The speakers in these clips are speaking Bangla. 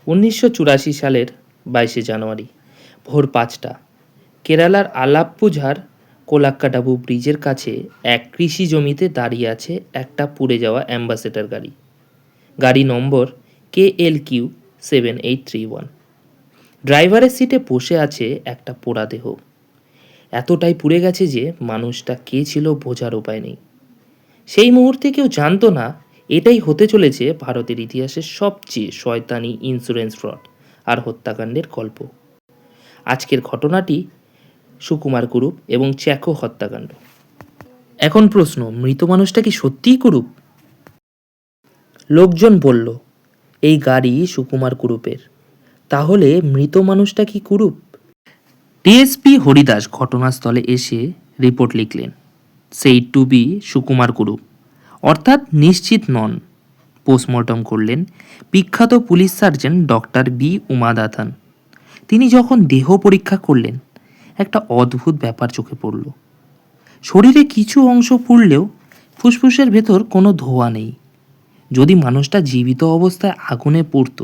1984 সালের 22 জানুয়ারি ভোর 5টা কেরালার আলাপ্পুঝার কোলাক্কাডাবু ব্রিজের কাছে এক কৃষি জমিতে দাঁড়িয়ে আছে একটা পুড়ে যাওয়া অ্যাম্বাসেডর গাড়ি। গাড়ি নম্বর KLQ7831। ড্রাইভারের সিটে বসে আছে একটা পোড়া দেহ। এতটাই পুড়ে গেছে যে মানুষটা কে ছিল বোঝার উপায় নেই। সেই মুহূর্তে কেউ জানতো না এটাই হতে চলেছে ভারতের ইতিহাসের সবচেয়ে শয়তানি ইন্স্যুরেন্স ফ্রড আর হত্যাকাণ্ডের গল্প। আজকের ঘটনাটি সুকুমার কুরুপ এবং চ্যাকো হত্যাকাণ্ড। এখন প্রশ্ন, মৃত মানুষটা কি সত্যিই কুরুপ? লোকজন বলল এই গাড়ি সুকুমার কুরুপের, তাহলে মৃত মানুষটা কি কুরুপ? ডিএসপি হরিদাস ঘটনাস্থলে এসে রিপোর্ট লিখলেন, সেই টু বি সুকুমার কুরুপ, অর্থাৎ নিশ্চিত নন। পোস্টমর্টম করলেন বিখ্যাত পুলিশ সার্জন ডক্টর বি উমাদাথান। তিনি যখন দেহ পরীক্ষা করলেন একটা অদ্ভুত ব্যাপার চোখে পড়ল। শরীরে কিছু অংশ পুড়লেও ফুসফুসের ভেতর কোনো ধোঁয়া নেই। যদি মানুষটা জীবিত অবস্থায় আগুনে পড়ত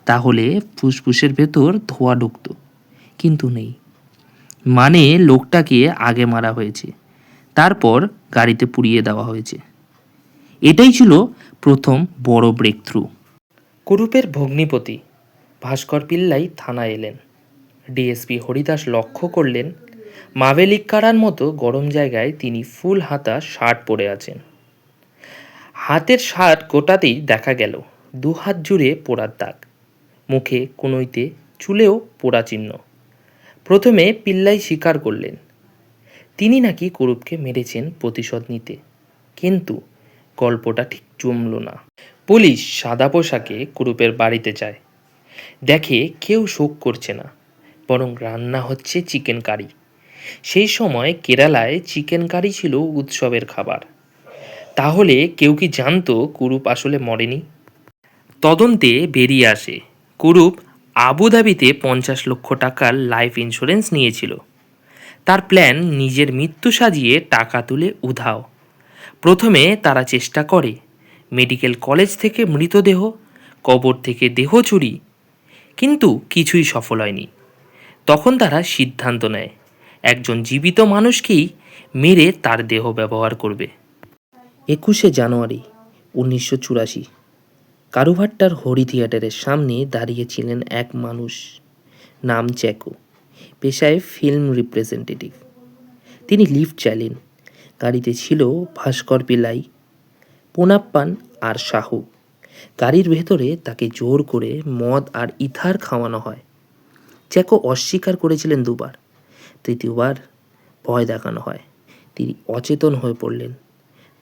তাহলে ফুসফুসের ভেতর ধোঁয়া ঢুকত, কিন্তু নেই। মানে লোকটাকে আগে মারা হয়েছে, তারপর গাড়িতে পুড়িয়ে দেওয়া হয়েছে। এটাই ছিল প্রথম বড় ব্রেক থ্রু। কুরুপের ভগ্নিপতি ভাস্কর পিল্লাই থানায় এলেন। ডিএসপি হরিদাস লক্ষ্য করলেন মাভেলিক্কারার মতো গরম জায়গায় তিনি ফুল হাতা শার্ট পরে আছেন। হাতের শার্ট গোটাতেই দেখা গেল 2 হাত জুড়ে পোড়ার দাগ, মুখে কনুইতে চুলেও পোড়া চিহ্ন। প্রথমে পিল্লাই স্বীকার করলেন তিনি নাকি কুরুপকে মেরেছেন প্রতিশোধ নিতে, কিন্তু গল্পটা ঠিক জমল না। পুলিশ সাদা পোশাকে কুরুপের বাড়িতে যায়, দেখে কেউ শোক করছে না, বরং রান্না হচ্ছে চিকেন কারি। সেই সময় কেরালায় চিকেন কারি ছিল উৎসবের খাবার। তাহলে কেউ কি জানতো কুরুপ আসলে মরেনি? তদন্তে বেরিয়ে আসে কুরুপ আবুধাবিতে 50 লক্ষ টাকার লাইফ ইন্স্যুরেন্স নিয়েছিল। তার প্ল্যান নিজের মৃত্যু সাজিয়ে টাকা তুলে উধাও। প্রথমে তারা চেষ্টা করে মেডিকেল কলেজ থেকে মৃতদেহ, কবর থেকে দেহ চুরি, কিন্তু কিছুই সফল হয়নি। তখন তারা সিদ্ধান্ত নেয় একজন জীবিত মানুষকেই মেরে তার দেহ ব্যবহার করবে। 21 জানুয়ারি 1984 কারুভাট্টার হরি থিয়েটারের সামনে দাঁড়িয়েছিলেন এক মানুষ, নাম চ্যাকো, পেশায় ফিল্ম রিপ্রেজেন্টেটিভ। তিনি লিফট চাইলেন। গাড়িতে ছিল ভাস্কর পিল্লাই, পোনাপ্পান আর সাহু। গাড়ির ভেতরে তাকে জোর করে মদ আর ইথার খাওয়ানো হয়। চ্যাকো অস্বীকার করেছিলেন 2বার, তৃতীয়বার ভয় দেখানো হয়। তিনি অচেতন হয়ে পড়লেন।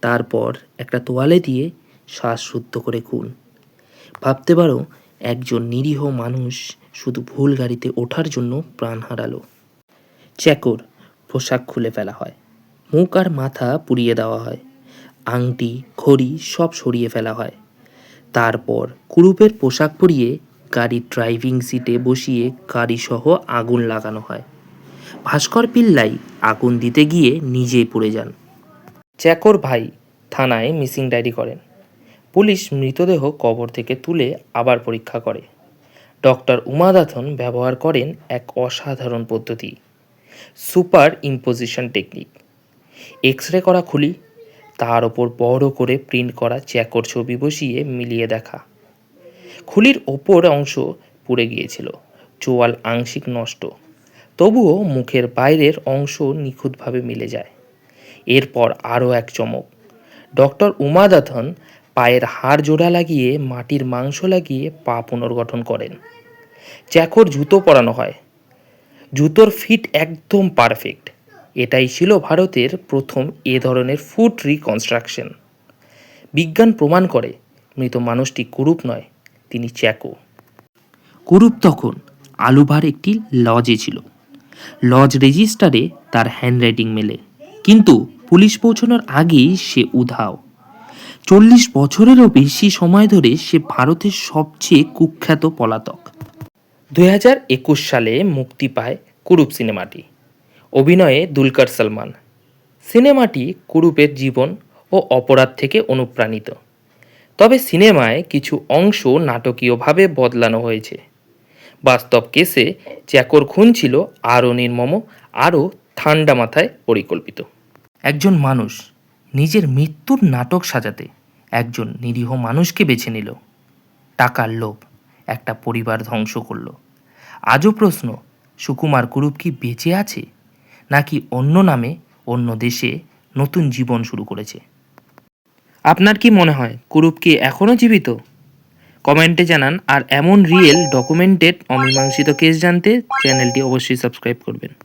তারপর একটা তোয়ালে দিয়ে শ্বাসরুদ্ধ করে খুন। ভাবতে পারো একজন নিরীহ মানুষ শুধু ভুল গাড়িতে ওঠার জন্য প্রাণ হারালো। চ্যাকোর পোশাক খুলে ফেলা হয়, মুখ আর মাথা পুড়িয়ে দেওয়া হয়, আংটি ঘড়ি সব সরিয়ে ফেলা হয়। তারপর কুরুপের পোশাক পরিয়ে গাড়ির ড্রাইভিং সিটে বসিয়ে গাড়িসহ আগুন লাগানো হয়। ভাস্কর পিল্লাই আগুন দিতে গিয়ে নিজেই পুড়ে যান। চ্যাকোর ভাই থানায় মিসিং ডায়েরি করেন। পুলিশ মৃতদেহ কবর থেকে তুলে আবার পরীক্ষা করে। ডক্টর উমাদাথন ব্যবহার করেন এক অসাধারণ পদ্ধতি, সুপার ইম্পোজিশন টেকনিক। এক্স-রে করা খুলি, তার ওপর বড় করে প্রিন্ট করা চ্যাকোর ছবি বসিয়ে মিলিয়ে দেখা। খুলির ওপর অংশ পুড়ে গিয়েছিল, চোয়াল আংশিক নষ্ট, তবুও মুখের বাইরের অংশ নিখুঁতভাবে মিলে যায়। এরপর আরও এক চমক, ডক্টর উমাদাথন পায়ের হাড় জোড়া লাগিয়ে মাটির মাংস লাগিয়ে পা পুনর্গঠন করেন। চ্যাকোর জুতো পরানো হয়, জুতোর ফিট একদম পারফেক্ট। এটাই ছিল ভারতের প্রথম এ ধরনের ফুট রিকনস্ট্রাকশন। বিজ্ঞান প্রমাণ করে মৃত মানুষটি কুরুপ নয়, তিনি চ্যাকো। কুরুপ তখন আলুভার একটি লজে ছিল। লজ রেজিস্টারে তার হ্যান্ডরাইটিং মেলে, কিন্তু পুলিশ পৌঁছানোর আগেই সে উধাও। 40 বছরেরও বেশি সময় ধরে সে ভারতের সবচেয়ে কুখ্যাত পলাতক। 2021 সালে মুক্তি পায় কুরুপ সিনেমাটি। অভিনয়ে দুলকার সালমান। সিনেমাটি কুরুপের জীবন ও অপরাধ থেকে অনুপ্রাণিত। তবে সিনেমায় কিছু অংশ নাটকীয়ভাবে বদলানো হয়েছে। বাস্তব কেসে চ্যাকোর খুন ছিল আরও নির্মম, আরও ঠান্ডা মাথায় পরিকল্পিত। একজন মানুষ নিজের মৃত্যুর নাটক সাজাতে একজন নিরীহ মানুষকে বেছে নিল। টাকার লোভ একটা পরিবার ধ্বংস করল। আজও প্রশ্ন, সুকুমার কুরুপ কি বেঁচে আছে, নাকি অন্য নামে অন্য দেশে নতুন জীবন শুরু করেছে? আপনার কি মনে হয় কুরুপ কি এখনও জীবিত? কমেন্টে জানান। আর এমন রিয়েল ডকুমেন্টেড অমীমাংসিত কেস জানতে চ্যানেলটি অবশ্যই সাবস্ক্রাইব করবেন।